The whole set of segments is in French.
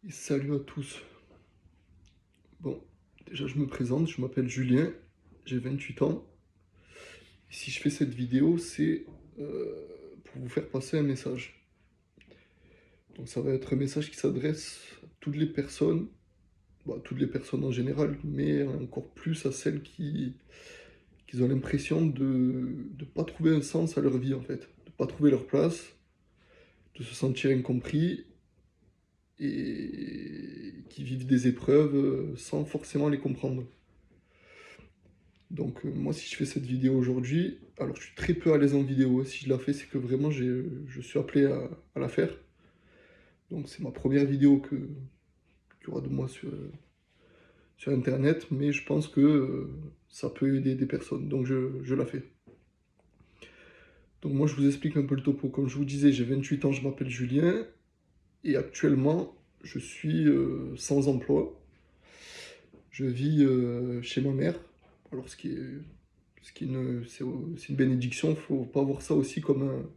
Et salut à tous. Bon, déjà je me présente, je m'appelle Julien, j'ai 28 ans. Et si je fais cette vidéo, c'est pour vous faire passer un message. Donc ça va être un message qui s'adresse à toutes les personnes, bah, à toutes les personnes en général, mais encore plus à celles qui ont l'impression de ne pas trouver un sens à leur vie en fait, de ne pas trouver leur place, de se sentir incompris et qui vivent des épreuves sans forcément les comprendre. Donc moi si je fais cette vidéo aujourd'hui, alors je suis très peu à l'aise en vidéo, si je la fais c'est que vraiment je suis appelé à la faire. Donc c'est ma première vidéo qu'il y aura de moi sur internet, mais je pense que ça peut aider des personnes, donc je la fais. Donc moi je vous explique un peu le topo, comme je vous disais j'ai 28 ans, je m'appelle Julien, et actuellement je suis sans emploi. Je vis chez ma mère, alors c'est une bénédiction, faut pas voir ça aussi comme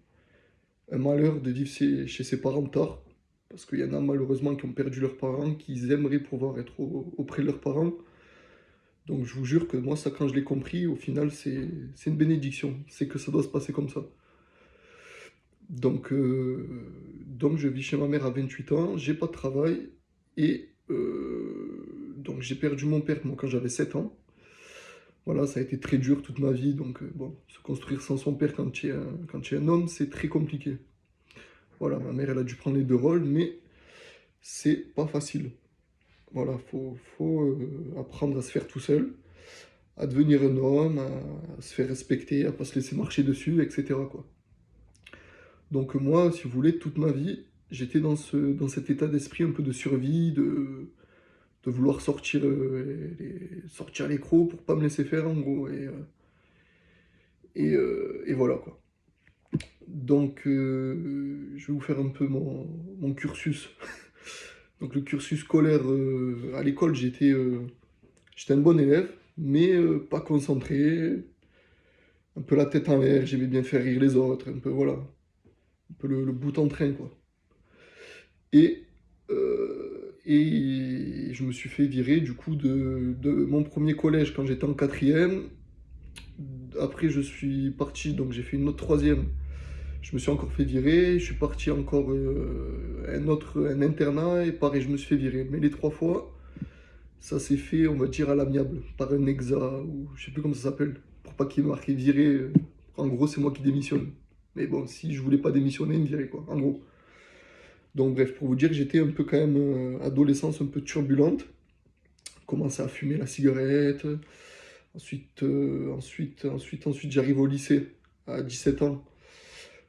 un malheur de vivre chez ses parents tard, parce qu'il y en a malheureusement qui ont perdu leurs parents, qui aimeraient pouvoir être auprès de leurs parents. Donc je vous jure que moi, ça, quand je l'ai compris, au final, c'est une bénédiction. C'est que ça doit se passer comme ça. Donc je vis chez ma mère à 28 ans, j'ai pas de travail, et donc j'ai perdu mon père moi, quand j'avais 7 ans. Voilà, ça a été très dur toute ma vie, donc bon, se construire sans son père quand tu es un homme, c'est très compliqué. Voilà, ma mère, elle a dû prendre les deux rôles, mais c'est pas facile. Voilà, faut apprendre à se faire tout seul, à devenir un homme, à se faire respecter, à pas se laisser marcher dessus, etc., quoi. Donc moi, si vous voulez, toute ma vie, j'étais dans cet état d'esprit un peu de survie, de vouloir sortir, sortir les crocs pour pas me laisser faire, en gros. Et voilà, quoi. Donc, je vais vous faire un peu mon cursus. Donc le cursus scolaire, à l'école, j'étais un bon élève, mais pas concentré, un peu la tête en l'air, j'aimais bien faire rire les autres, un peu, voilà, un peu le bout en train, quoi. Et je me suis fait virer, du coup, de mon premier collège quand j'étais en quatrième. Après, je suis parti, donc j'ai fait une autre troisième. Je me suis encore fait virer, je suis parti encore un internat, et pareil, je me suis fait virer. Mais les trois fois, ça s'est fait, on va dire, à l'amiable, par un exa, ou je sais plus comment ça s'appelle, pour pas qu'il y ait marqué viré. En gros, c'est moi qui démissionne. Mais bon, si je voulais pas démissionner, il me virait, quoi, en gros. Donc bref, pour vous dire que j'étais un peu quand même, adolescence un peu turbulente. Commençais à fumer la cigarette. Ensuite, j'arrive au lycée, à 17 ans.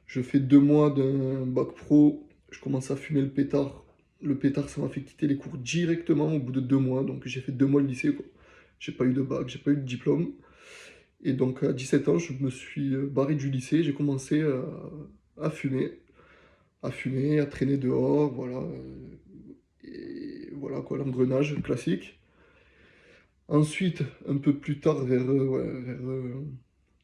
Je fais 2 mois d'un bac pro, je commence à fumer le pétard. Le pétard, ça m'a fait quitter les cours directement au bout de 2 mois. Donc j'ai fait 2 mois de lycée, quoi. J'ai pas eu de bac, j'ai pas eu de diplôme. Et donc à 17 ans, je me suis barré du lycée, j'ai commencé à fumer, à traîner dehors, voilà. Et voilà quoi, l'engrenage classique. Ensuite, un peu plus tard, vers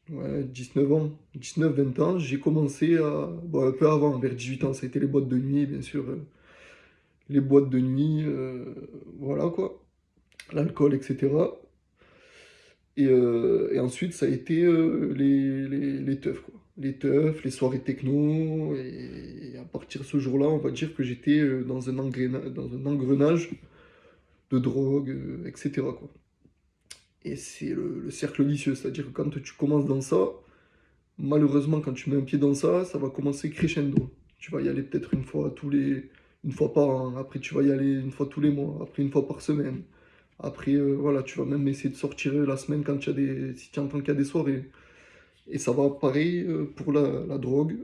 19 ans, 19-20 ans, j'ai commencé à... Bon, un peu avant, vers 18 ans, ça a été les boîtes de nuit, bien sûr. Les boîtes de nuit, voilà quoi, l'alcool, etc. Et ensuite, ça a été les teufs, quoi. Les teufs, les soirées techno, et à partir de ce jour-là, on va dire que j'étais dans un engrenage de drogue, etc., quoi. Et c'est le cercle vicieux, c'est-à-dire que quand tu commences dans ça, malheureusement, quand tu mets un pied dans ça, ça va commencer crescendo. Tu vas y aller peut-être une fois par an, après tu vas y aller une fois tous les mois, après une fois par semaine. Après, voilà, tu vas même essayer de sortir la semaine quand si tu entends qu'il y a des soirées. Et ça va pareil pour la drogue,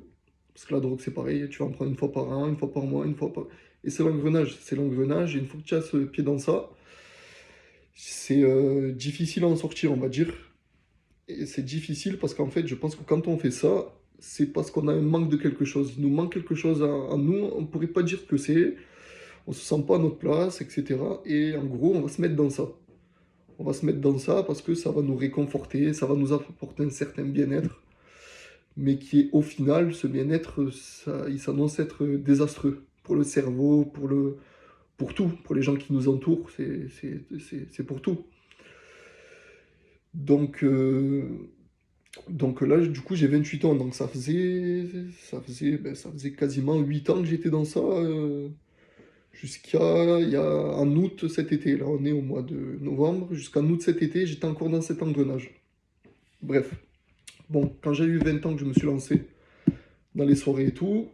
parce que la drogue c'est pareil, tu vas en prendre une fois par an, une fois par mois, une fois par... Et c'est l'engrenage, et une fois que tu as ce pied dans ça, c'est difficile à en sortir, on va dire. Et c'est difficile parce qu'en fait, je pense que quand on fait ça, c'est parce qu'on a un manque de quelque chose. Il nous manque quelque chose en nous, on ne pourrait pas dire ce que c'est, on ne se sent pas à notre place, etc. Et en gros, on va se mettre dans ça. On va se mettre dans ça parce que ça va nous réconforter, ça va nous apporter un certain bien-être, mais qui est au final, ce bien-être, il s'annonce être désastreux pour le cerveau, pour tout, pour les gens qui nous entourent, c'est pour tout. Donc, euh, donc là, du coup, j'ai 28 ans, donc ça faisait quasiment 8 ans que j'étais dans ça, jusqu'à il y a, en août cet été. Là, on est au mois de novembre, jusqu'en août cet été, j'étais encore dans cet engrenage. Bref, bon, quand j'ai eu 20 ans que je me suis lancé dans les soirées et tout,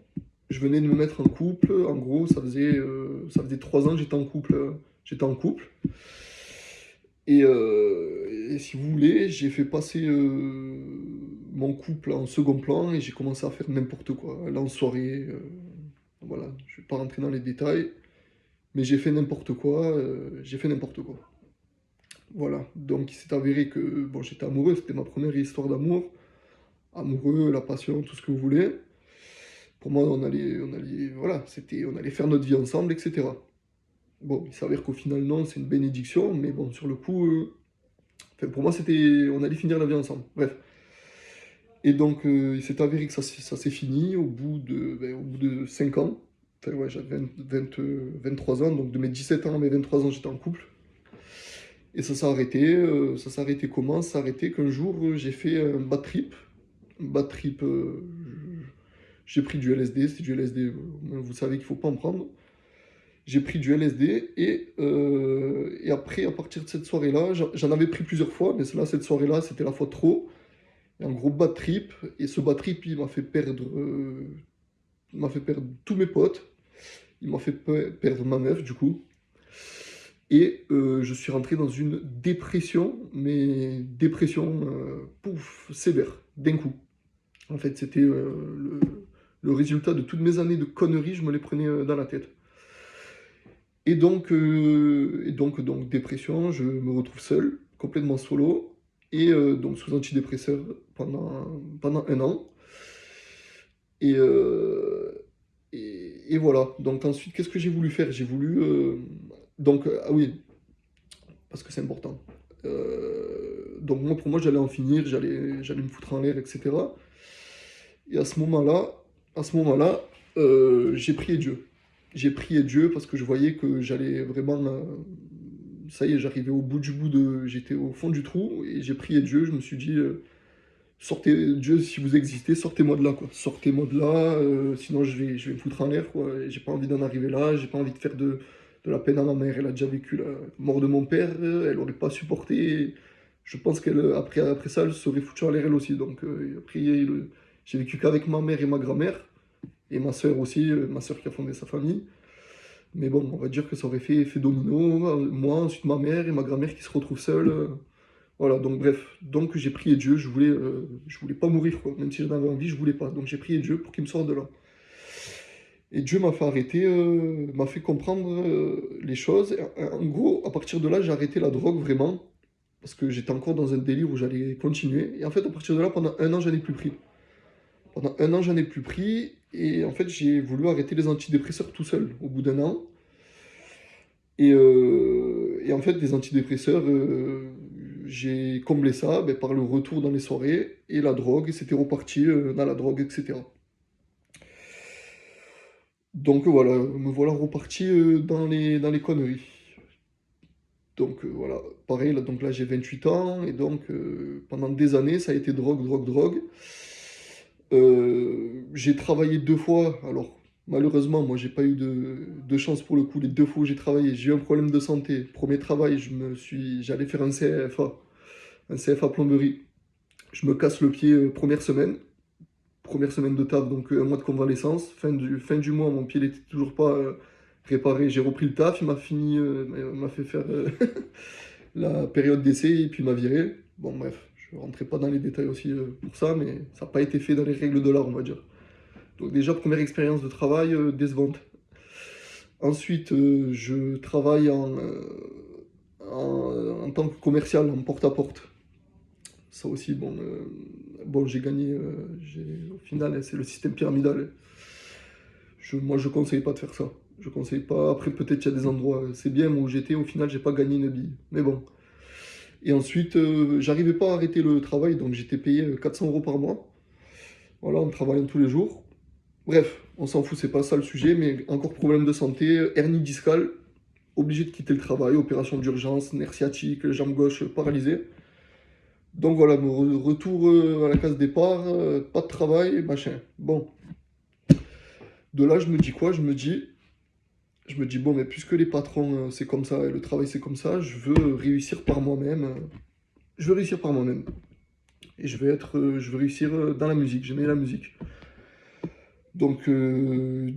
je venais de me mettre en couple. En gros, ça faisait 3 ans que j'étais en couple. J'étais en couple. Et si vous voulez, j'ai fait passer mon couple en second plan et j'ai commencé à faire n'importe quoi. Aller en soirée, voilà, je vais pas rentrer dans les détails, mais j'ai fait n'importe quoi, j'ai fait n'importe quoi. Voilà, donc il s'est avéré que bon, j'étais amoureux, c'était ma première histoire d'amour. Amoureux, la passion, tout ce que vous voulez. Pour moi, voilà, on allait faire notre vie ensemble, etc. Bon, il s'avère qu'au final, non, c'est une bénédiction, mais bon, sur le coup, enfin, pour moi, on allait finir la vie ensemble. Bref. Et donc, il s'est avéré que ça s'est fini au bout de 5 ans. Enfin, ouais, j'avais 23 ans, donc de mes 17 ans à mes 23 ans, j'étais en couple. Et ça s'est arrêté. Ça s'est arrêté comment? Ça s'est arrêté qu'un jour, j'ai fait un bad trip. Un bad trip, j'ai pris du LSD, c'était du LSD, vous savez qu'il ne faut pas en prendre. J'ai pris du LSD et après, à partir de cette soirée-là, j'en avais pris plusieurs fois, mais cette soirée-là, c'était la fois trop. Et un gros bad trip, et ce bad trip, il m'a fait perdre tous mes potes, il m'a fait perdre ma meuf, du coup. Et je suis rentré dans une dépression, mais dépression, pouf, sévère, d'un coup. En fait, c'était le résultat de toutes mes années de conneries, je me les prenais dans la tête. Donc, dépression, je me retrouve seul, complètement solo, et donc sous antidépresseur pendant 1 an. Et, euh, et voilà. Donc ensuite, qu'est-ce que j'ai voulu faire? J'ai voulu... ah oui, parce que c'est important. Donc moi, pour moi, j'allais en finir, j'allais me foutre en l'air, etc. Et à ce moment-là, j'ai prié Dieu. J'ai prié Dieu parce que je voyais que j'allais vraiment, ça y est, j'arrivais au bout du bout j'étais au fond du trou et j'ai prié Dieu. Je me suis dit, sortez, Dieu, si vous existez, sortez-moi de là, quoi. Sortez-moi de là, sinon je vais me foutre en l'air, quoi. Et j'ai pas envie d'en arriver là, j'ai pas envie de faire de la peine à ma mère. Elle a déjà vécu la mort de mon père, elle aurait pas supporté. Je pense après ça, elle serait foutue en l'air elle aussi. Donc après, j'ai vécu qu'avec ma mère et ma grand-mère, et ma sœur aussi, ma sœur qui a fondé sa famille. Mais bon, on va dire que ça aurait fait effet domino, moi, ensuite ma mère et ma grand-mère qui se retrouvent seules. Voilà, donc bref, donc j'ai prié Dieu, je voulais pas mourir, quoi. Même si j'en avais envie, je voulais pas. Donc j'ai prié Dieu pour qu'il me sorte de là. Et Dieu m'a fait arrêter, m'a fait comprendre les choses. En gros, à partir de là, j'ai arrêté la drogue vraiment, parce que j'étais encore dans un délire où j'allais continuer. Et en fait, à partir de là, pendant 1 an, j'en ai plus pris. Pendant 1 an, j'en ai plus pris. Et en fait, j'ai voulu arrêter les antidépresseurs tout seul, au bout d'1 an. Et en fait, les antidépresseurs, j'ai comblé ça ben, par le retour dans les soirées et la drogue, et c'était reparti dans la drogue, etc. Donc voilà, me voilà reparti dans les conneries. Donc voilà, pareil, là, donc là j'ai 28 ans, et donc pendant des années, ça a été drogue, drogue, drogue. J'ai travaillé 2 fois, alors malheureusement, moi j'ai pas eu de chance pour le coup, les 2 fois où j'ai travaillé, j'ai eu un problème de santé. Premier travail, j'allais faire un CFA plomberie. Je me casse le pied première semaine de taf, donc 1 mois de convalescence. Fin du mois, mon pied n'était toujours pas réparé. J'ai repris le taf, il m'a fait faire la période d'essai et puis il m'a viré. Bon, bref, je ne rentrerai pas dans les détails aussi pour ça, mais ça n'a pas été fait dans les règles de l'art, on va dire. Donc, déjà, première expérience de travail décevante. Ensuite, je travaille en tant que commercial, en porte-à-porte. Ça aussi, bon, j'ai gagné. Au final, c'est le système pyramidal. Moi, je conseille pas de faire ça. Je conseille pas. Après, peut-être qu'il y a des endroits, c'est bien, mais où j'étais, au final, j'ai pas gagné une bille. Mais bon. Et ensuite, j'arrivais pas à arrêter le travail, donc j'étais payé 400 euros par mois. Voilà, en travaillant tous les jours. Bref, on s'en fout, c'est pas ça le sujet, mais encore problème de santé, hernie discale. obligé de quitter le travail, opération d'urgence, nerf sciatique, jambe gauche paralysée. Donc voilà, retour à la case départ, pas de travail, machin. Bon, de là, je me dis quoi? Je me dis, bon, mais puisque les patrons, c'est comme ça, et le travail, c'est comme ça, je veux réussir par moi-même. Je veux réussir par moi-même. Et je veux réussir dans la musique, j'aimais la musique. Donc, il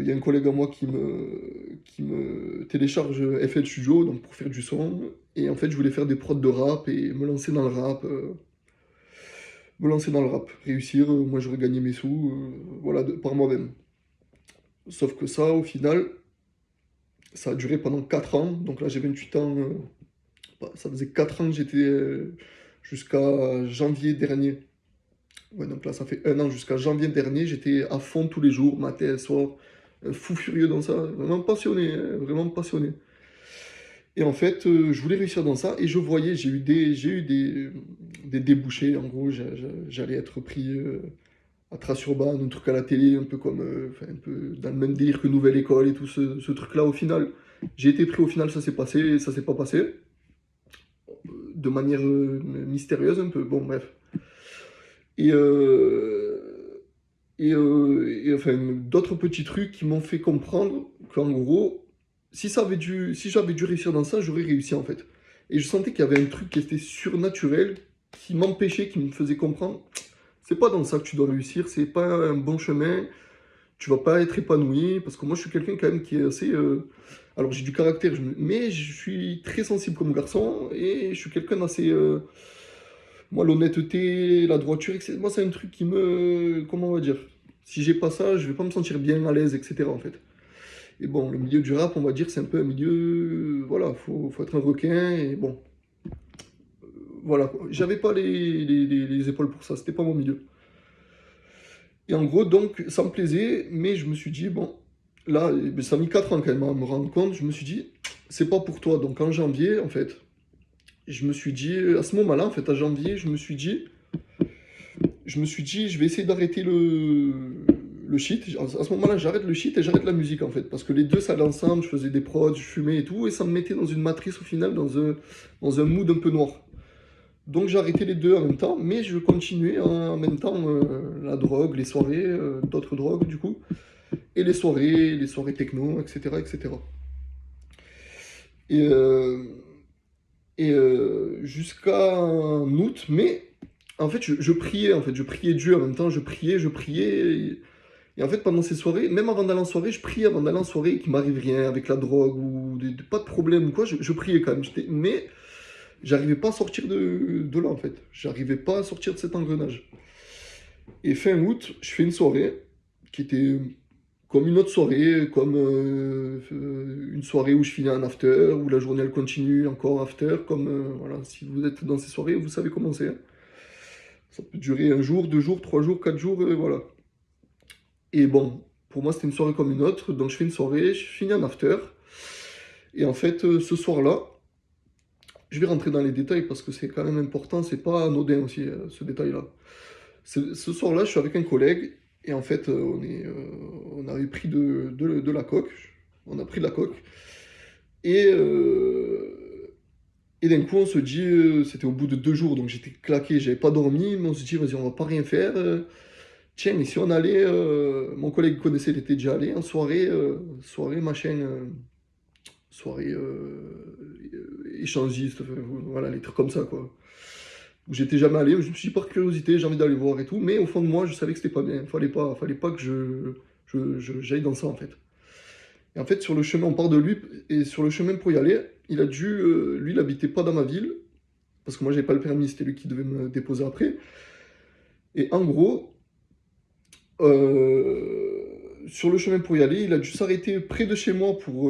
y a un collègue à moi qui me télécharge FL Studio donc pour faire du son. Et en fait, je voulais faire des prods de rap et me lancer dans le rap. Réussir. Moi, j'aurais gagné mes sous, voilà, par moi-même. Sauf que ça, au final, ça a duré pendant 4 ans. Donc là, j'ai 28 ans. Bah, ça faisait 4 ans que j'étais jusqu'à janvier dernier. Ouais, donc là, ça fait 1 an jusqu'à janvier dernier. J'étais à fond tous les jours, matin, soir, fou furieux dans ça. Vraiment passionné, hein, vraiment passionné. Et en fait, je voulais réussir dans ça et je voyais, j'ai eu des débouchés. En gros, j'allais être pris à Trasurban, un truc à la télé, un peu comme, enfin, un peu dans le même délire que Nouvelle École et tout ce truc-là. Au final, j'ai été pris, au final, ça s'est passé, ça s'est pas passé. De manière mystérieuse un peu, bon, bref. Et, et enfin, d'autres petits trucs qui m'ont fait comprendre qu'en gros, si j'avais dû réussir dans ça, j'aurais réussi en fait. Et je sentais qu'il y avait un truc qui était surnaturel, qui m'empêchait, qui me faisait comprendre, c'est pas dans ça que tu dois réussir, c'est pas un bon chemin, tu vas pas être épanoui, parce que moi je suis quelqu'un quand même qui est assez... alors j'ai du caractère, mais je suis très sensible comme garçon, et je suis quelqu'un d'assez... moi l'honnêteté, la droiture, etc. Moi c'est un truc qui me... Comment on va dire? Si j'ai pas ça, je vais pas me sentir bien à l'aise, etc. en fait. Et bon, le milieu du rap, on va dire, c'est un peu un milieu... voilà, faut être un requin, et bon... voilà, quoi. J'avais pas les épaules pour ça, c'était pas mon milieu. Et en gros, donc, ça me plaisait, mais je me suis dit, bon, là, ça a mis 4 ans quand même à me rendre compte, je me suis dit, c'est pas pour toi. Donc en janvier, en fait, je me suis dit, à ce moment-là, en fait, à janvier, je me suis dit, je vais essayer d'arrêter le shit. À ce moment-là, j'arrête le shit et j'arrête la musique, en fait, parce que les deux, ça allait ensemble, je faisais des prods, je fumais et tout, et ça me mettait dans une matrice, au final, dans un mood un peu noir. Donc j'ai arrêté les deux en même temps, mais je continuais en même temps la drogue, les soirées, d'autres drogues du coup, et les soirées techno, etc. etc. Et, euh, et jusqu'à août, mais en fait je priais Dieu en même temps, je priais, et en fait pendant ces soirées, même avant d'aller en soirée, je priais avant d'aller en soirée qu'il m'arrive rien avec la drogue ou pas de problème ou quoi, je priais quand même, mais j'arrivais pas à sortir de là en fait. J'arrivais pas à sortir de cet engrenage. Et fin août, je fais une soirée qui était comme une autre soirée, comme une soirée où je finis un after, où la journée elle continue encore after, comme voilà, si vous êtes dans ces soirées, vous savez comment c'est, hein. Ça peut durer 1 jour, 2 jours, 3 jours, 4 jours, voilà. Et bon, pour moi c'était une soirée comme une autre, donc je fais une soirée, je finis un after, et en fait ce soir-là, je vais rentrer dans les détails parce que c'est quand même important, c'est pas anodin aussi ce détail-là. Ce soir-là, je suis avec un collègue et en fait, on avait pris de la coke. On a pris de la coke et, et d'un coup, on se dit, c'était au bout de 2 jours, donc j'étais claqué, j'avais pas dormi, mais on se dit, vas-y, on va pas rien faire. Tiens, mais si on allait, mon collègue connaissait, il était déjà allé en soirée, soirée machin, soirée échangiste, enfin, voilà, les trucs comme ça, quoi. Où j'étais jamais allé, je me suis dit par curiosité, j'ai envie d'aller voir et tout, mais au fond de moi, je savais que c'était pas bien. Fallait pas que j'aille dans ça en fait. Et en fait, sur le chemin, on part de lui, et sur le chemin pour y aller, il a dû, lui, il habitait pas dans ma ville, parce que moi, j'avais pas le permis, c'était lui qui devait me déposer après. Et en gros, sur le chemin pour y aller, il a dû s'arrêter près de chez moi pour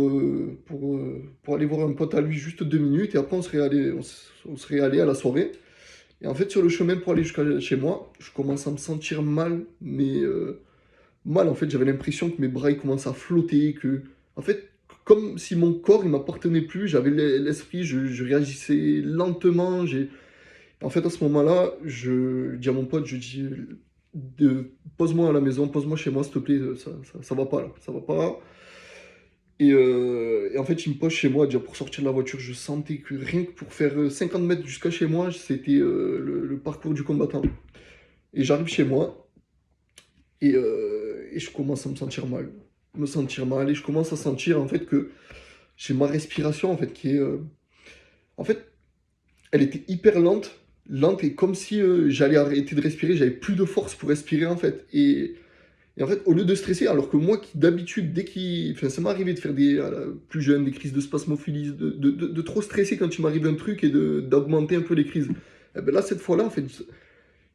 aller voir un pote à lui juste 2 minutes, et après, on serait allé à la soirée. Et en fait, sur le chemin pour aller jusqu'à chez moi, je commence à me sentir mal, mais mal en fait. J'avais l'impression que mes bras ils commencent à flotter, en fait, comme si mon corps il m'appartenait plus. J'avais l'esprit, je réagissais lentement. En fait, à ce moment-là, je dis à mon pote, je dis, pose-moi à la maison, pose-moi chez moi, s'il te plaît. Ça va pas là, ça va pas. Et en fait, il me pose chez moi, déjà pour sortir de la voiture, je sentais que rien que pour faire 50 mètres jusqu'à chez moi, c'était le parcours du combattant. Et j'arrive chez moi, et je commence à me sentir mal. Me sentir mal, et je commence à sentir en fait que j'ai ma respiration en fait qui est... en fait, elle était hyper lente, lente, et comme si j'allais arrêter de respirer, j'avais plus de force pour respirer en fait. Et en fait, au lieu de stresser, alors que moi, qui d'habitude, enfin, ça m'est arrivé de faire plus jeune, des crises de spasmophilie, de trop stresser quand il m'arrive un truc et d'augmenter un peu les crises. Eh ben là, cette fois-là, en fait,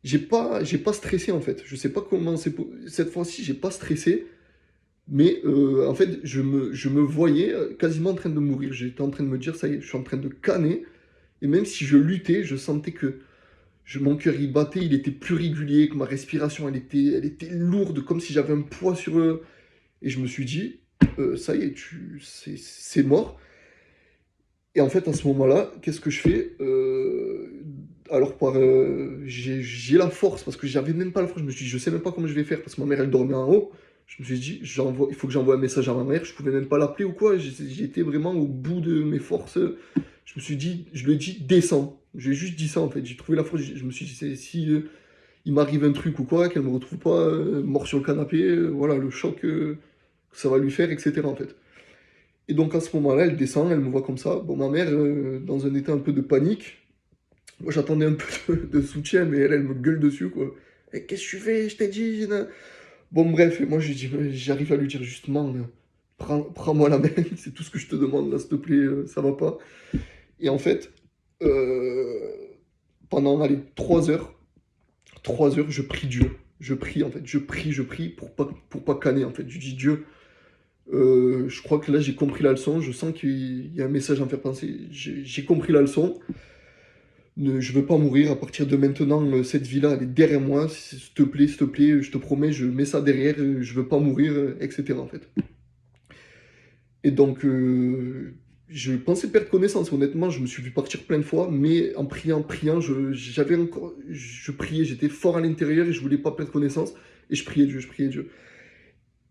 j'ai pas stressé, en fait. Je sais pas comment cette fois-ci, j'ai pas stressé, mais en fait, je me voyais quasiment en train de mourir. J'étais en train de me dire, ça y est, je suis en train de canner. Et même si je luttais, je sentais que mon cœur il battait, il était plus régulier, que ma respiration elle était lourde, comme si j'avais un poids sur eux. Et je me suis dit, ça y est, c'est mort. Et en fait, à ce moment-là, qu'est-ce que je fais? Alors, j'ai la force, parce que j'avais même pas la force. Je me suis dit, je sais même pas comment je vais faire, parce que ma mère, elle dormait en haut. Je me suis dit, il faut que j'envoie un message à ma mère. Je pouvais même pas l'appeler ou quoi. J'étais vraiment au bout de mes forces. Je me suis dit, je lui ai dit, descends. J'ai juste dit ça, en fait. J'ai trouvé la force. Je me suis dit, si il m'arrive un truc ou quoi, qu'elle me retrouve pas mort sur le canapé, voilà, le choc que ça va lui faire, etc., en fait. Et donc à ce moment-là, elle descend, elle me voit comme ça. Bon, ma mère, dans un état un peu de panique. Moi, j'attendais un peu de soutien, mais elle me gueule dessus, quoi. Eh, qu'est-ce que tu fais? Je t'ai dit. Bon, bref, et moi, j'arrive à lui dire justement, prends-moi la main, c'est tout ce que je te demande, là, s'il te plaît, ça va pas. Et en fait, euh, pendant, allez, 3 heures, je prie Dieu. Je prie, en fait, je prie pour pas canner, en fait. Je dis, Dieu, je crois que là, j'ai compris la leçon, je sens qu'il y a un message à me faire penser. J'ai compris la leçon. Je veux pas mourir. À partir de maintenant, cette vie-là, elle est derrière moi. S'il te plaît, je te promets, je mets ça derrière. Je veux pas mourir, etc., en fait. Et donc, je pensais perdre connaissance. Honnêtement, je me suis vu partir plein de fois, mais en priant, priant, je priais. J'étais fort à l'intérieur et je voulais pas perdre connaissance. Et je priais Dieu, je priais Dieu.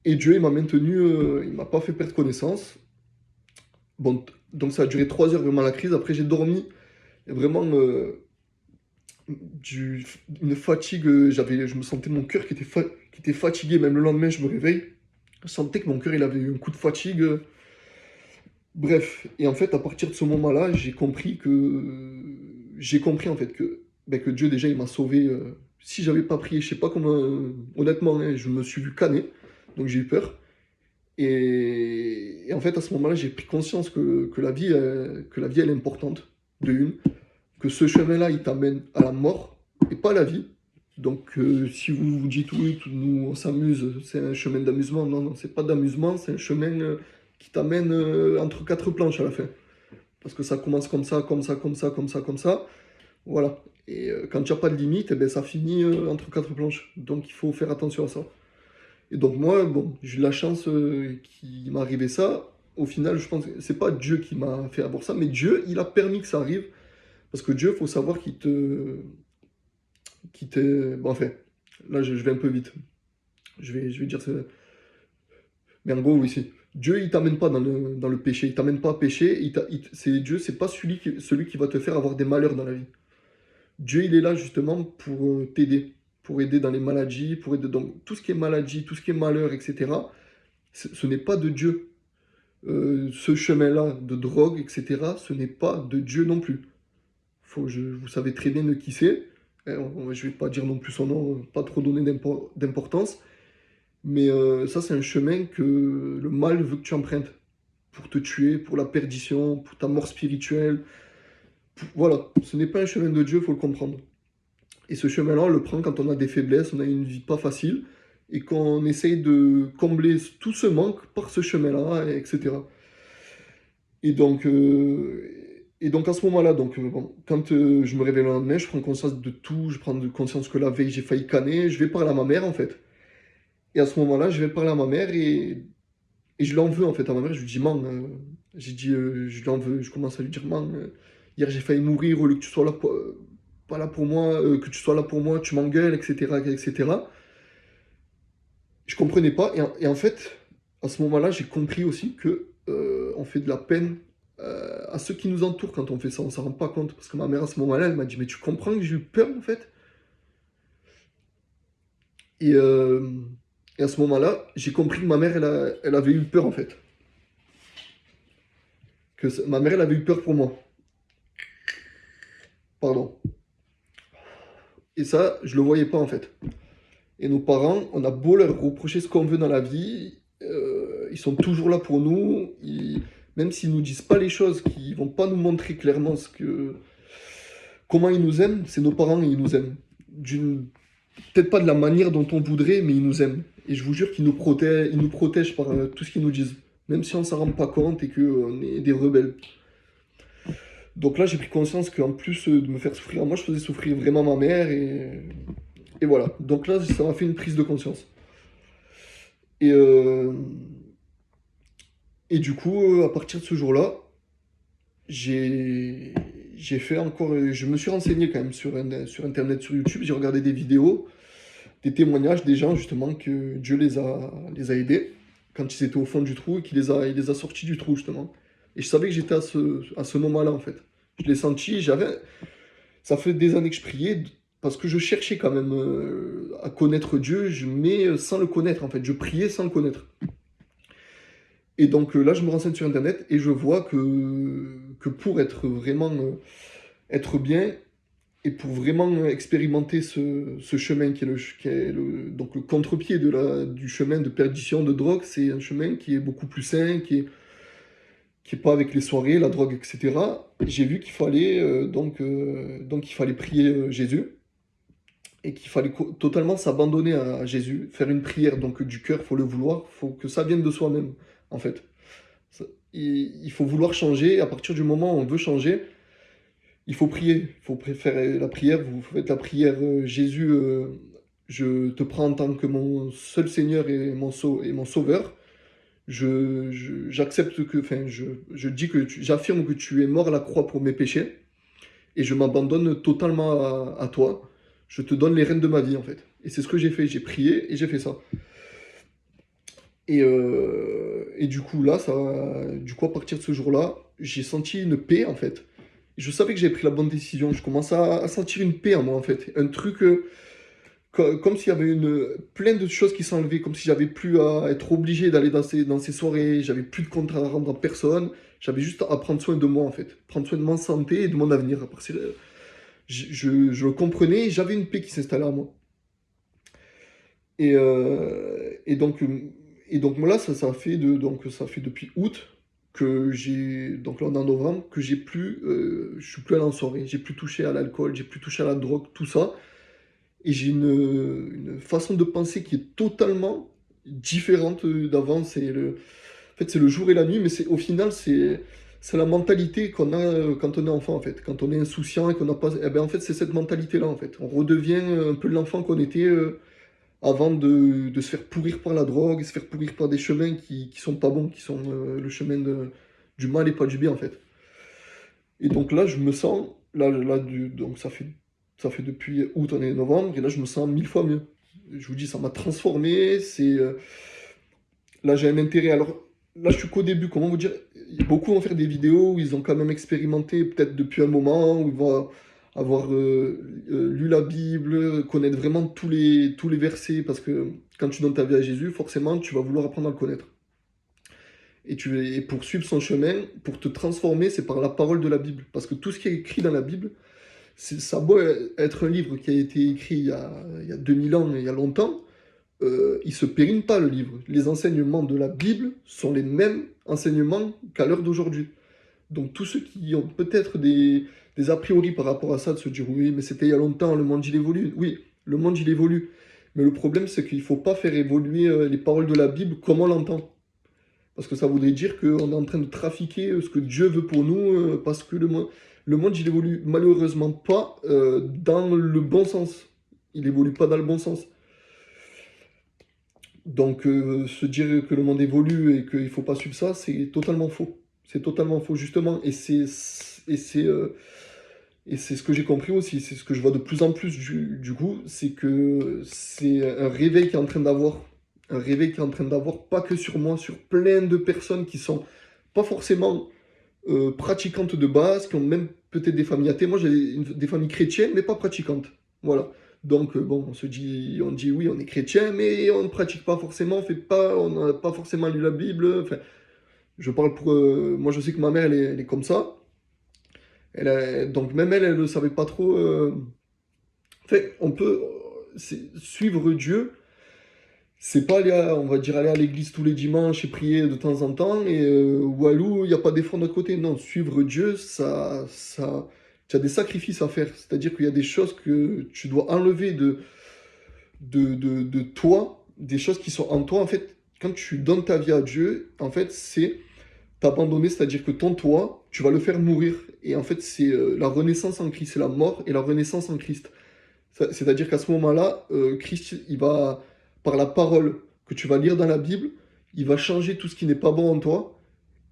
Et Dieu, il m'a maintenu. Il m'a pas fait perdre connaissance. Bon, donc ça a duré 3 heures vraiment la crise. Après, j'ai dormi vraiment. du, une fatigue, je me sentais mon cœur qui était fatigué, même le lendemain je me réveille, je sentais que mon cœur il avait eu un coup de fatigue. Bref, et en fait à partir de ce moment-là, j'ai compris en fait que Dieu déjà il m'a sauvé. Si j'avais pas prié, je sais pas comment, honnêtement, hein, je me suis vu caner, donc j'ai eu peur. Et en fait à ce moment-là, j'ai pris conscience que la vie elle est importante, de une que ce chemin-là, il t'amène à la mort et pas à la vie. Donc, si vous vous dites oui, nous on s'amuse, c'est un chemin d'amusement, non, non, c'est pas d'amusement, c'est un chemin qui t'amène entre quatre planches à la fin. Parce que ça commence comme ça, comme ça, comme ça, comme ça, comme ça. Voilà. Et quand il n'y a pas de limite, eh ben, ça finit entre quatre planches. Donc, il faut faire attention à ça. Et donc, moi, bon, j'ai eu la chance qu'il m'est arrivé ça. Au final, je pense que c'est pas Dieu qui m'a fait avoir ça, mais Dieu, il a permis que ça arrive. Parce que Dieu, faut savoir bon, enfin, là, je vais un peu vite. Je vais dire ça. Mais en gros, oui, Dieu, il t'amène pas dans le péché. Il t'amène pas à pécher. Dieu, c'est pas celui qui va te faire avoir des malheurs dans la vie. Dieu, il est là justement pour t'aider. Pour aider dans les maladies, pour aider dans tout ce qui est maladie, tout ce qui est malheur, etc. Ce n'est pas de Dieu. Ce chemin-là de drogue, etc., ce n'est pas de Dieu non plus. Vous savez très bien de qui c'est. Je vais pas dire non plus son nom, pas trop donner d'importance. Mais ça, c'est un chemin que le mal veut que tu empruntes pour te tuer, pour la perdition, pour ta mort spirituelle. Voilà, ce n'est pas un chemin de Dieu, il faut le comprendre. Et ce chemin-là, on le prend quand on a des faiblesses, on a une vie pas facile, et qu'on essaye de combler tout ce manque par ce chemin-là, etc. Et donc, à ce moment-là, donc, bon, quand je me réveille le lendemain, je prends conscience de tout, je prends conscience que la veille j'ai failli canner, je vais parler à ma mère en fait. Et à ce moment-là, je vais parler à ma mère et je l'en veux en fait à ma mère, je lui dis, man, j'ai dit, je l'en veux, je commence à lui dire, man, hier j'ai failli mourir, au lieu que tu sois là, pas là pour moi, que tu sois là pour moi, tu m'engueules, etc., etc. Je comprenais pas, et en fait, à ce moment-là, j'ai compris aussi que on fait de la peine à ceux qui nous entourent quand on fait ça, on s'en rend pas compte. Parce que ma mère, à ce moment-là, elle m'a dit, mais tu comprends que j'ai eu peur, en fait? Et, euh, et à ce moment-là, j'ai compris que ma mère, elle avait eu peur, en fait. Ma mère, elle avait eu peur pour moi. Pardon. Et ça, je le voyais pas, en fait. Et nos parents, on a beau leur reprocher ce qu'on veut dans la vie, ils sont toujours là pour nous. Même s'ils nous disent pas les choses, qu'ils vont pas nous montrer clairement comment ils nous aiment, c'est nos parents, ils nous aiment. Peut-être pas de la manière dont on voudrait, mais ils nous aiment. Et je vous jure ils nous protègent par tout ce qu'ils nous disent. Même si on s'en rend pas compte et qu'on est des rebelles. Donc là, j'ai pris conscience qu'en plus de me faire souffrir, moi, je faisais souffrir vraiment ma mère. Et voilà. Donc là, ça m'a fait une prise de conscience. Et, euh, et du coup, à partir de ce jour-là, j'ai j'ai fait encore. Je me suis renseigné quand même sur Internet, sur YouTube. J'ai regardé des vidéos, des témoignages des gens justement que Dieu les a aidés quand ils étaient au fond du trou et il les a sortis du trou justement. Et je savais que j'étais à ce moment-là en fait. Je l'ai senti, ça fait des années que je priais parce que je cherchais quand même à connaître Dieu, mais sans le connaître en fait. Je priais sans le connaître. Et donc là, je me renseigne sur Internet et je vois que pour être vraiment être bien et pour vraiment expérimenter ce chemin qui est donc le contre-pied du chemin de perdition de drogue, c'est un chemin qui est beaucoup plus sain, qui est pas avec les soirées, la drogue, etc. J'ai vu qu'il fallait donc il fallait prier Jésus et qu'il fallait totalement s'abandonner à Jésus, faire une prière donc du cœur, faut le vouloir, faut que ça vienne de soi-même en fait. Il faut vouloir changer. À partir du moment où on veut changer, il faut prier. Il faut faire la prière. Vous faites la prière Jésus, je te prends en tant que mon seul Seigneur et et mon Sauveur. J'accepte enfin, je dis j'affirme que tu es mort à la croix pour mes péchés et je m'abandonne totalement à toi. Je te donne les rênes de ma vie en fait. Et c'est ce que j'ai fait. J'ai prié et j'ai fait ça. Et du coup, du coup, à partir de ce jour-là, j'ai senti une paix, en fait. Je savais que j'avais pris la bonne décision. Je commençais à sentir une paix en moi, en fait. Un truc, comme s'il y avait plein de choses qui s'enlevaient, comme si j'avais plus à être obligé d'aller dans ces soirées, j'avais plus de compte à rendre à personne. J'avais juste à prendre soin de moi, en fait. Prendre soin de ma santé et de mon avenir. Je le comprenais, j'avais une paix qui s'installait en moi. Et, euh, et donc, euh, et donc moi là, ça fait depuis août donc là on est en novembre, que je suis plus allé en soirée, j'ai plus touché à l'alcool, j'ai plus touché à la drogue, tout ça. Et j'ai une façon de penser qui est totalement différente d'avant. En fait, c'est le jour et la nuit, mais au final, c'est la mentalité qu'on a quand on est enfant, en fait. Quand on est insouciant et qu'on n'a pas, eh ben, en fait, c'est cette mentalité-là, en fait. On redevient un peu l'enfant qu'on était, avant de se faire pourrir par la drogue, se faire pourrir par des chemins qui sont pas bons, qui sont le chemin du mal et pas du bien en fait. Et donc là, je me sens, donc ça fait depuis août, on est novembre, et là je me sens mille fois mieux. Je vous dis, ça m'a transformé, là j'ai un intérêt. Alors là, je suis qu'au début, comment vous dire, beaucoup vont faire des vidéos où ils ont quand même expérimenté, peut-être depuis un moment, où ils vont avoir lu la Bible, connaître vraiment tous les versets, parce que quand tu donnes ta vie à Jésus, forcément, tu vas vouloir apprendre à le connaître. Et pour suivre son chemin, pour te transformer, c'est par la parole de la Bible. Parce que tout ce qui est écrit dans la Bible, ça a beau être un livre qui a été écrit il y a 2000 ans, il y a longtemps, il se périme pas le livre. Les enseignements de la Bible sont les mêmes enseignements qu'à l'heure d'aujourd'hui. Donc tous ceux qui ont peut-être des a priori par rapport à ça, de se dire oui, mais c'était il y a longtemps, le monde il évolue. Oui, le monde il évolue. Mais le problème c'est qu'il ne faut pas faire évoluer les paroles de la Bible comme on l'entend. Parce que ça voudrait dire qu'on est en train de trafiquer ce que Dieu veut pour nous, parce que le monde il évolue malheureusement pas dans le bon sens. Il évolue pas dans le bon sens. Donc se dire que le monde évolue et qu'il ne faut pas suivre ça, c'est totalement faux. C'est totalement faux, justement. Et c'est ce que j'ai compris aussi, c'est ce que je vois de plus en plus du coup, c'est que c'est un réveil qui est en train d'avoir. Un réveil qui est en train d'avoir, pas que sur moi, sur plein de personnes qui sont pas forcément pratiquantes de base, qui ont même peut-être des familles athées. Moi, j'ai des familles chrétiennes, mais pas pratiquantes. Voilà. Donc, bon, on dit oui, on est chrétien, mais on ne pratique pas forcément, on n'a pas forcément lu la Bible. Enfin, je parle pour. Moi, je sais que ma mère, elle est comme ça. Donc, même elle ne savait pas trop. Enfin, on peut suivre Dieu. C'est pas on va dire, aller à l'église tous les dimanches et prier de temps en temps, et walou, il n'y a pas d'effort de notre côté. Non, suivre Dieu, tu as des sacrifices à faire. C'est-à-dire qu'il y a des choses que tu dois enlever de toi, des choses qui sont en toi. En fait, quand tu donnes ta vie à Dieu, en fait, c'est t'abandonner, c'est-à-dire que ton toi, tu vas le faire mourir. Et en fait, c'est la renaissance en Christ, c'est la mort et la renaissance en Christ. C'est-à-dire qu'à ce moment-là, Christ, il va, par la parole que tu vas lire dans la Bible, il va changer tout ce qui n'est pas bon en toi,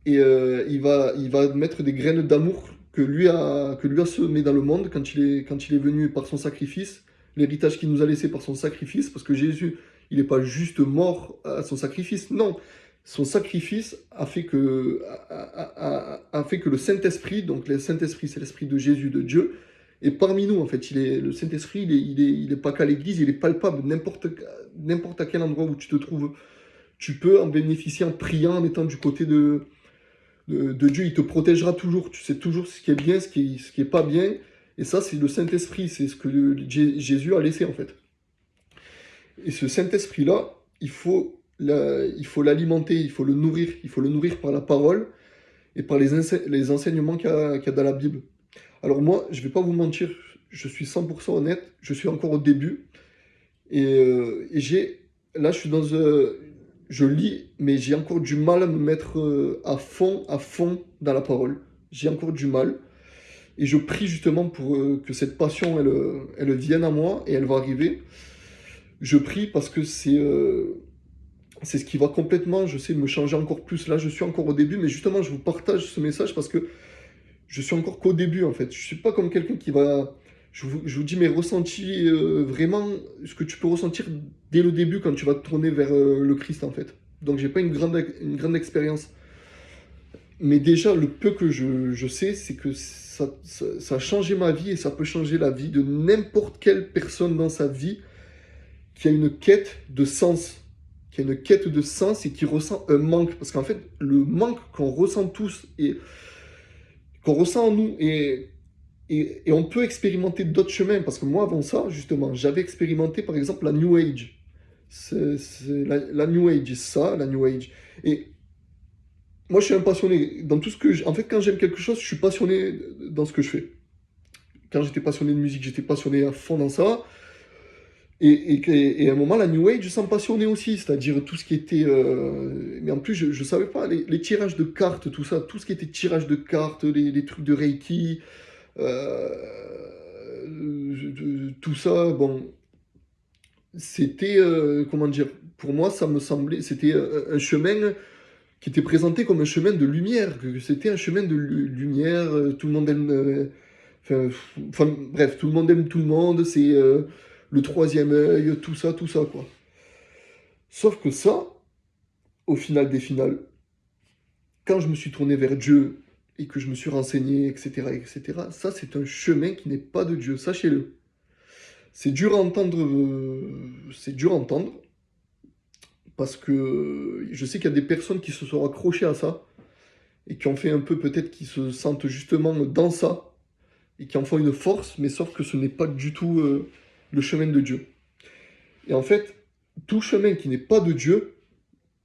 et il va mettre des graines d'amour que lui a semé dans le monde quand il est venu par son sacrifice, l'héritage qu'il nous a laissé par son sacrifice, parce que Jésus, il n'est pas juste mort à son sacrifice, non. Son sacrifice a fait que le Saint-Esprit, donc le Saint-Esprit, c'est l'Esprit de Jésus, de Dieu, et parmi nous, en fait, le Saint-Esprit, il est pas qu'à l'église, il est palpable, n'importe à quel endroit où tu te trouves. Tu peux en bénéficier en priant, en étant du côté de Dieu. Il te protégera toujours. Tu sais toujours ce qui est bien, ce qui est pas bien. Et ça, c'est le Saint-Esprit. C'est ce que Jésus a laissé, en fait. Et ce Saint-Esprit-là, il faut l'alimenter, il faut le nourrir. Il faut le nourrir par la parole et par les enseignements qu'il y a dans la Bible. Alors moi, je vais pas vous mentir, je suis 100% honnête, je suis encore au début. Là, je suis je lis, mais j'ai encore du mal à me mettre à fond dans la parole. J'ai encore du mal. Et je prie justement pour que cette passion, elle vienne à moi, et elle va arriver. Je prie parce que c'est ce qui va complètement, je sais, me changer encore plus. Là, je suis encore au début, mais justement, je vous partage ce message parce que je suis encore qu'au début, en fait. Je suis pas comme quelqu'un qui va... je vous dis mes ressentis, vraiment, ce que tu peux ressentir dès le début quand tu vas te tourner vers le Christ, en fait. Donc, j'ai pas une grande expérience. Mais déjà, le peu que je sais, c'est que ça a changé ma vie, et ça peut changer la vie de n'importe quelle personne dans sa vie qui a une quête de sens. Qui a une quête de sens et qui ressent un manque. Parce qu'en fait, le manque qu'on ressent tous et qu'on ressent en nous, et on peut expérimenter d'autres chemins, parce que moi, avant ça, justement, j'avais expérimenté, par exemple, la New Age. La New Age, la New Age. Et moi, je suis un passionné. Dans tout ce en fait, quand j'aime quelque chose, je suis passionné dans ce que je fais. Quand j'étais passionné de musique, j'étais passionné à fond dans ça. Et à un moment, la New Age, ça me passionnait aussi, c'est-à-dire tout ce qui était... Mais en plus, je ne savais pas, les tirages de cartes, tout ça, tout ce qui était tirage de cartes, les trucs de Reiki, tout ça, bon, c'était, comment dire, pour moi, ça me semblait, c'était un chemin qui était présenté comme un chemin de lumière, que c'était un chemin de lumière, tout le monde aime, bref, tout le monde aime tout le monde, c'est le troisième œil, tout ça, quoi. Sauf que ça, au final des finales, quand je me suis tourné vers Dieu et que je me suis renseigné, etc., ça, c'est un chemin qui n'est pas de Dieu, sachez-le. C'est dur à entendre, parce que je sais qu'il y a des personnes qui se sont accrochées à ça et qui ont fait un peu, peut-être, qui se sentent justement dans ça et qui en font une force, mais sauf que ce n'est pas du tout le chemin de Dieu. Et en fait, tout chemin qui n'est pas de Dieu,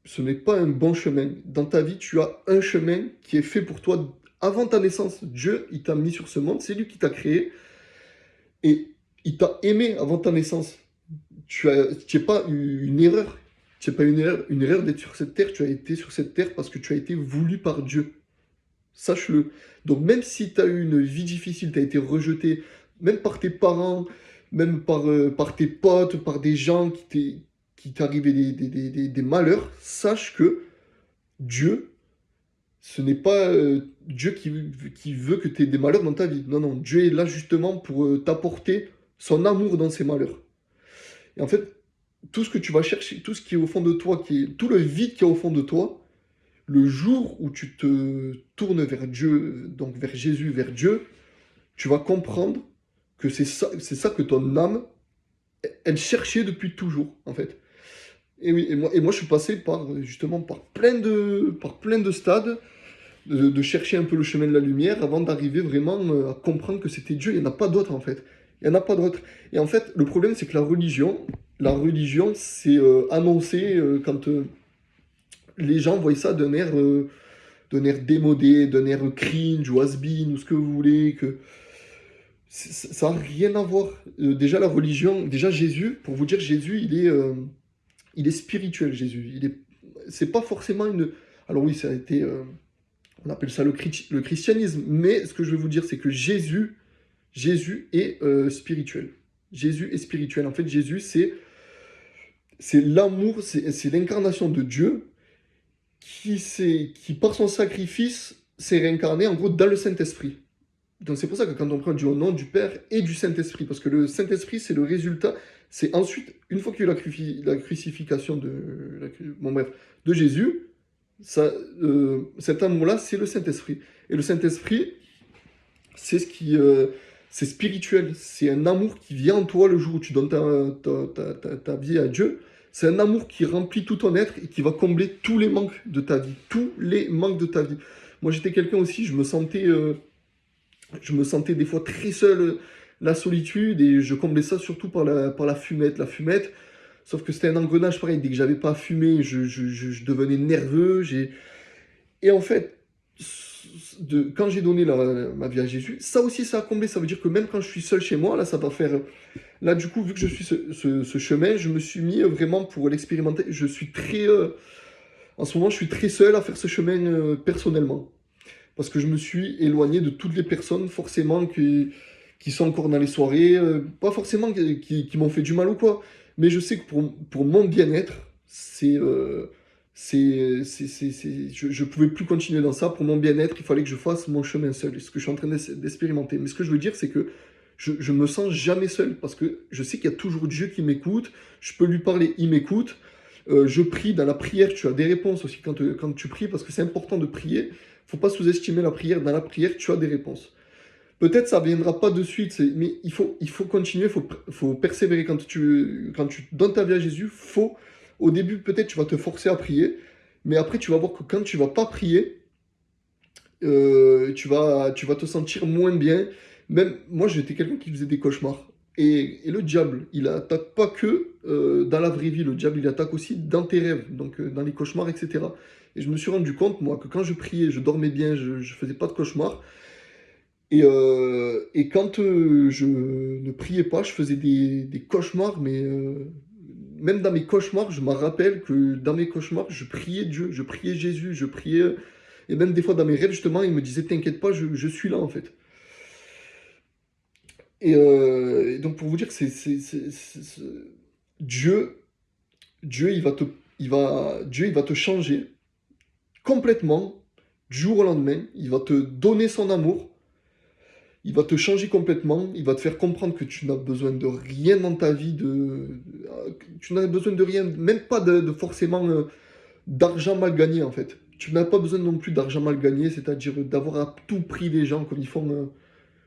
ce n'est pas un bon chemin. Dans ta vie, tu as un chemin qui est fait pour toi avant ta naissance. Dieu, il t'a mis sur ce monde, c'est lui qui t'a créé, et il t'a aimé avant ta naissance. Tu n'as pas eu une erreur. Tu n'as pas eu une erreur d'être sur cette terre. Tu as été sur cette terre parce que tu as été voulu par Dieu. Sache-le. Donc même si tu as eu une vie difficile, tu as été rejeté, même par tes parents, même par tes potes, par des gens qui t'arrivaient des malheurs, sache que Dieu, ce n'est pas Dieu qui veut que tu aies des malheurs dans ta vie. Non, non, Dieu est là justement pour t'apporter son amour dans ces malheurs. Et en fait, tout ce que tu vas chercher, tout ce qui est au fond de toi, tout le vide qui est au fond de toi, Le jour où tu te tournes vers Dieu, donc vers Jésus, vers Dieu, tu vas comprendre que c'est ça que ton âme, elle cherchait depuis toujours, en fait. Et oui, et moi je suis passé justement par plein de stades, de chercher un peu le chemin de la lumière avant d'arriver vraiment à comprendre que c'était Dieu. Il n'y en a pas d'autre en fait. Il n'y en a pas d'autre. Et en fait, le problème c'est que la religion c'est annoncé quand les gens voient ça d'un air démodé, d'un air cringe ou has-been ou ce que vous voulez, que ça n'a rien à voir. Déjà la religion, déjà Jésus, pour vous dire, Jésus, il est spirituel, Jésus. C'est pas forcément une. Alors oui, ça a été, on appelle ça le christianisme, mais ce que je veux vous dire, c'est que Jésus est spirituel. Jésus est spirituel. En fait, Jésus, c'est l'amour, c'est l'incarnation de Dieu qui, par son sacrifice, s'est réincarné, en gros, dans le Saint-Esprit. Donc c'est pour ça que quand on prend Dieu au nom du Père et du Saint-Esprit, parce que le Saint-Esprit, c'est le résultat, c'est ensuite, une fois qu'il y a eu la crucifixion bon, bref, de Jésus, cet amour-là, c'est le Saint-Esprit. Et le Saint-Esprit, c'est spirituel, c'est un amour qui vient en toi le jour où tu donnes ta vie à Dieu. C'est un amour qui remplit tout ton être et qui va combler tous les manques de ta vie. Tous les manques de ta vie. Moi, j'étais quelqu'un aussi, je me sentais des fois très seul, la solitude, et je comblais ça surtout par la fumette. La fumette, sauf que c'était un engrenage pareil, dès que j'avais pas à fumer, je devenais nerveux. Et en fait, quand j'ai donné ma vie à Jésus, ça aussi ça a comblé. Ça veut dire que même quand je suis seul chez moi, là ça va faire. Là du coup, vu que je suis ce chemin, je me suis mis vraiment pour l'expérimenter. Je suis très. En ce moment, je suis très seul à faire ce chemin personnellement. Parce que je me suis éloigné de toutes les personnes forcément qui sont encore dans les soirées, pas forcément qui m'ont fait du mal ou quoi, mais je sais que pour mon bien-être, je pouvais plus continuer dans ça. Pour mon bien-être, il fallait que je fasse mon chemin seul, ce que je suis en train d'expérimenter. Mais ce que je veux dire, c'est que je me sens jamais seul, parce que je sais qu'il y a toujours Dieu qui m'écoute, je peux lui parler, il m'écoute. Je prie, dans la prière, tu as des réponses aussi quand tu pries, parce que c'est important de prier. Faut pas sous-estimer la prière. Dans la prière, tu as des réponses. Peut-être ça ne viendra pas de suite, mais il faut continuer, il faut persévérer. Quand tu donnes ta vie à Jésus, au début, peut-être tu vas te forcer à prier, mais après, tu vas voir que quand tu vas pas prier, tu vas te sentir moins bien. Même moi, j'étais quelqu'un qui faisait des cauchemars. Et le diable, il attaque pas que dans la vraie vie, le diable, il attaque aussi dans tes rêves, donc dans les cauchemars, etc. Et je me suis rendu compte, moi, que quand je priais, je dormais bien, je ne faisais pas de cauchemars. Et quand je ne priais pas, je faisais des cauchemars, mais même dans mes cauchemars, je me rappelle que dans mes cauchemars, je priais Dieu, je priais Jésus, je priais. Et même des fois dans mes rêves, justement, il me disait, t'inquiète pas, je suis là, en fait. Et donc, pour vous dire que Dieu, Dieu, Dieu, il va te changer complètement du jour au lendemain. Il va te donner son amour. Il va te changer complètement, il va te faire comprendre que tu n'as besoin de rien dans ta vie, tu n'as besoin de rien, même pas de forcément d'argent mal gagné en fait. Tu n'as pas besoin non plus d'argent mal gagné, c'est-à-dire d'avoir à tout prix des gens comme ils font,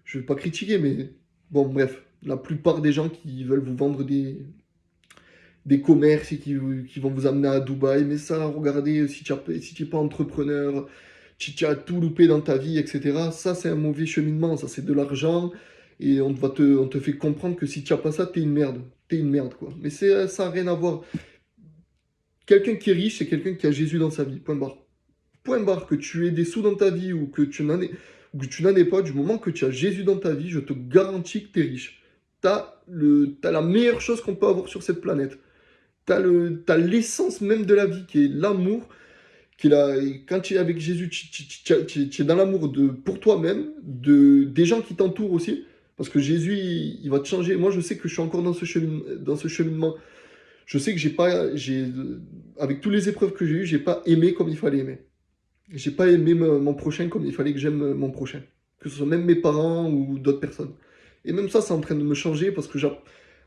je ne vais pas critiquer, mais bon bref, la plupart des gens qui veulent vous vendre des commerces et qui vont vous amener à Dubaï, mais ça, regardez, si tu n'es pas entrepreneur, tu as tout loupé dans ta vie, etc. Ça, c'est un mauvais cheminement, ça, c'est de l'argent, et on te fait comprendre que si tu n'as pas ça, t'es une merde. T'es une merde, quoi. Mais ça n'a rien à voir. Quelqu'un qui est riche, c'est quelqu'un qui a Jésus dans sa vie, point barre. Point barre, que tu aies des sous dans ta vie ou que tu n'en aies pas, du moment que tu as Jésus dans ta vie, je te garantis que tu es riche. T'as la meilleure chose qu'on peut avoir sur cette planète. T'as l'essence même de la vie, qui est l'amour, et quand tu es avec Jésus, tu es dans l'amour pour toi-même, des gens qui t'entourent aussi, parce que Jésus, il va te changer. Moi, je sais que je suis encore dans ce cheminement. Je sais que avec toutes les épreuves que j'ai eues, j'ai pas aimé comme il fallait aimer. J'ai pas aimé mon prochain comme il fallait que j'aime mon prochain. Que ce soit même mes parents ou d'autres personnes. Et même ça, c'est en train de me changer, parce que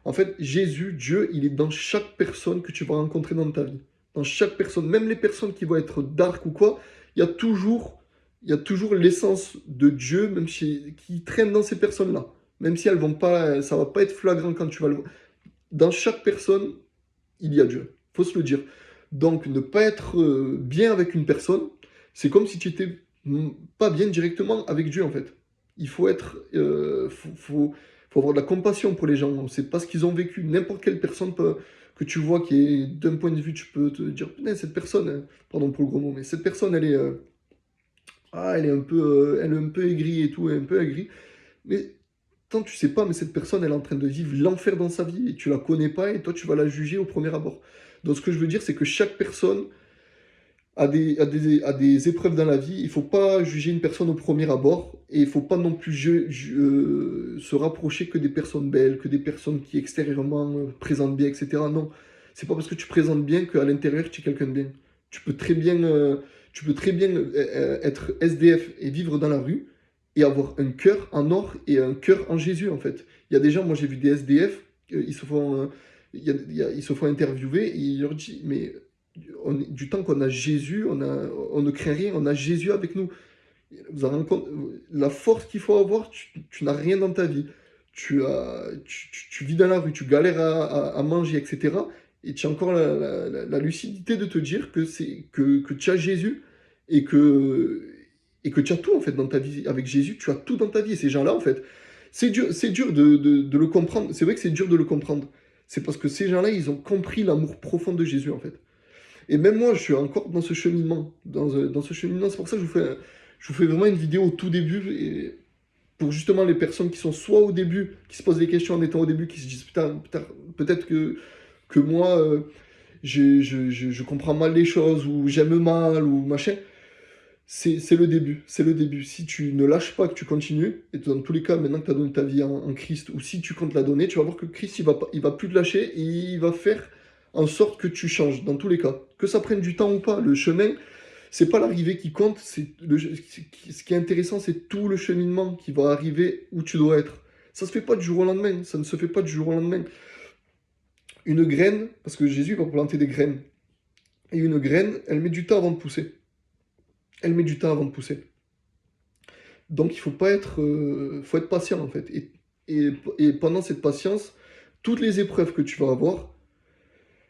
en fait, Jésus, Dieu, il est dans chaque personne que tu vas rencontrer dans ta vie. Dans chaque personne, même les personnes qui vont être dark ou quoi, il y a toujours, il y a toujours l'essence de Dieu, même qui traîne dans ces personnes-là. Même si elles vont pas, ça va pas être flagrant quand tu vas le voir. Dans chaque personne, il y a Dieu. Faut se le dire. Donc, ne pas être bien avec une personne, c'est comme si tu étais pas bien directement avec Dieu, en fait. Il faut être, faut avoir de la compassion pour les gens. On ne sait pas ce qu'ils ont vécu. N'importe quelle personne que tu vois qui est, d'un point de vue, tu peux te dire, putain, cette personne, pardon pour le gros mot, mais cette personne, elle est un peu, elle est un peu aigrie et tout, elle est un peu aigrie. Mais tant tu sais pas, mais cette personne, elle est en train de vivre l'enfer dans sa vie et tu la connais pas et toi, tu vas la juger au premier abord. Donc, ce que je veux dire, c'est que chaque personne a des épreuves dans la vie. Il faut pas juger une personne au premier abord et il faut pas non plus se rapprocher que des personnes belles, que des personnes qui extérieurement présentent bien, etc. Non, c'est pas parce que tu présentes bien qu'à l'intérieur, tu es quelqu'un de bien. Tu peux très bien, être SDF et vivre dans la rue et avoir un cœur en or et un cœur en Jésus, en fait. Il y a des gens, moi j'ai vu des SDF, ils se font, ils se font interviewer et ils leur disent, mais du temps qu'on a Jésus, on ne craint rien, on a Jésus avec nous. Vous en rendez compte, la force qu'il faut avoir, tu n'as rien dans ta vie. Tu vis dans la rue, tu galères à manger, etc. Et tu as encore la lucidité de te dire que tu as Jésus et que tu as tout en fait dans ta vie. Avec Jésus, tu as tout dans ta vie. Et ces gens-là, en fait, c'est dur de le comprendre. C'est vrai que c'est dur de le comprendre. C'est parce que ces gens-là, ils ont compris l'amour profond de Jésus, en fait. Et même moi, je suis encore dans ce cheminement. Dans ce cheminement, c'est pour ça que je vous fais vraiment une vidéo au tout début. Et pour justement les personnes qui sont soit au début, qui se posent des questions en étant au début, qui se disent putain, peut-être que moi, je comprends mal les choses, ou j'aime mal, ou machin. C'est le début, c'est le début. Si tu ne lâches pas, que tu continues, et dans tous les cas, maintenant que tu as donné ta vie en Christ, ou si tu comptes la donner, tu vas voir que Christ, il va plus te lâcher, et il va faire en sorte que tu changes, dans tous les cas. Que ça prenne du temps ou pas, le chemin, c'est pas l'arrivée qui compte, ce qui est intéressant, c'est tout le cheminement qui va arriver où tu dois être. Ça se fait pas du jour au lendemain, ça ne se fait pas du jour au lendemain. Une graine, parce que Jésus va planter des graines, et une graine, elle met du temps avant de pousser. Elle met du temps avant de pousser. Donc il faut être patient en fait. Et pendant cette patience, toutes les épreuves que tu vas avoir,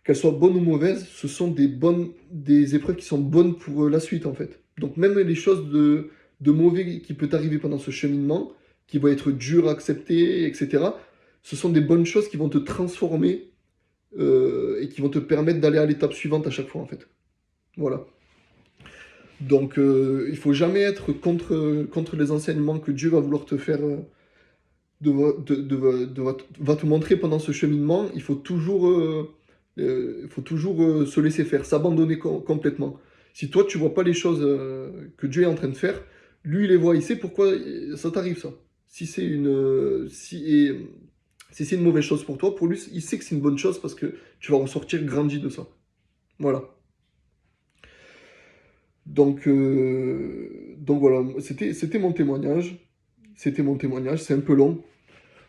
qu'elles soient bonnes ou mauvaises, ce sont des épreuves qui sont bonnes pour la suite en fait. Donc même les choses de mauvais qui peut arriver pendant ce cheminement, qui va être dur à accepter, etc., ce sont des bonnes choses qui vont te transformer et qui vont te permettre d'aller à l'étape suivante à chaque fois en fait. Voilà. Donc il ne faut jamais être contre les enseignements que Dieu va vouloir te faire, va te montrer pendant ce cheminement. Il faut toujours se laisser faire, s'abandonner complètement. Si toi, tu vois pas les choses que Dieu est en train de faire, lui, il les voit, il sait pourquoi ça t'arrive, ça. Si c'est si c'est une mauvaise chose pour toi, pour lui, il sait que c'est une bonne chose parce que tu vas ressortir grandi de ça. Voilà. Donc voilà, c'était mon témoignage. C'était mon témoignage, c'est un peu long.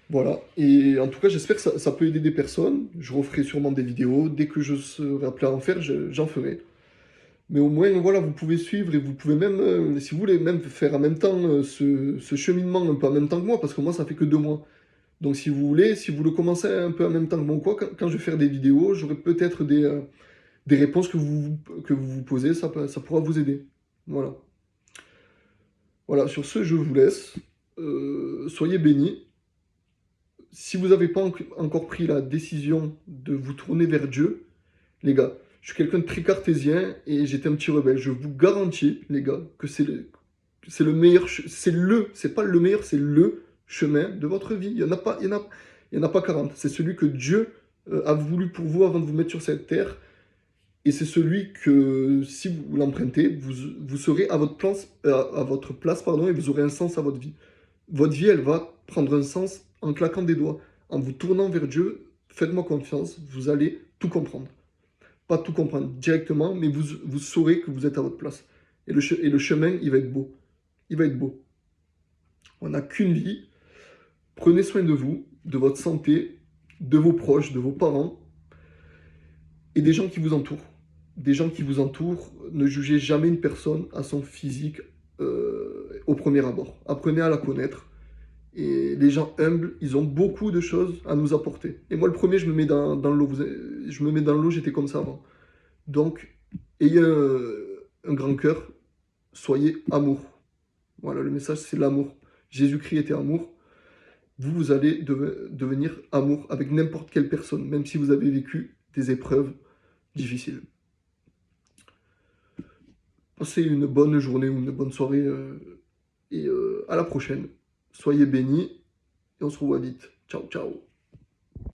Voilà. Et en tout cas, j'espère que ça peut aider des personnes. Je referai sûrement des vidéos. Dès que je serai appelé à en faire, j'en ferai. Mais au moins, voilà, vous pouvez suivre et vous pouvez même, si vous voulez, même faire en même temps ce cheminement un peu en même temps que moi, parce que moi, ça fait que 2 mois. Donc si vous voulez, si vous le commencez un peu en même temps que moi, quoi, quand je vais faire des vidéos, j'aurai peut-être des réponses que vous vous posez, ça pourra vous aider. Voilà. Voilà, sur ce, je vous laisse. Soyez bénis. Si vous n'avez pas encore pris la décision de vous tourner vers Dieu, les gars, je suis quelqu'un de très cartésien et j'étais un petit rebelle. Je vous garantis, les gars, que c'est le meilleur, c'est pas le meilleur, c'est le chemin de votre vie. Il y en a pas, il y en a pas 40. C'est celui que Dieu a voulu pour vous avant de vous mettre sur cette terre. Et c'est celui que, si vous l'empruntez, vous serez à votre place, pardon, et vous aurez un sens à votre vie. Votre vie, elle va prendre un sens en claquant des doigts. En vous tournant vers Dieu, faites-moi confiance, vous allez tout comprendre. Pas tout comprendre directement, mais vous saurez que vous êtes à votre place. Et le chemin, il va être beau. Il va être beau. On n'a qu'une vie. Prenez soin de vous, de votre santé, de vos proches, de vos parents et des gens qui vous entourent. des gens qui vous entourent. Ne jugez jamais une personne à son physique au premier abord. Apprenez à la connaître. Et les gens humbles, ils ont beaucoup de choses à nous apporter. Et moi, le premier, je me mets dans l'eau. Je me mets dans l'eau, j'étais comme ça avant. Donc, ayez un grand cœur, soyez amour. Voilà, le message, c'est l'amour. Jésus-Christ était amour. Vous, vous allez devenir amour avec n'importe quelle personne, même si vous avez vécu des épreuves difficiles. Passez une bonne journée ou une bonne soirée et à la prochaine. Soyez bénis et on se revoit vite. Ciao, ciao.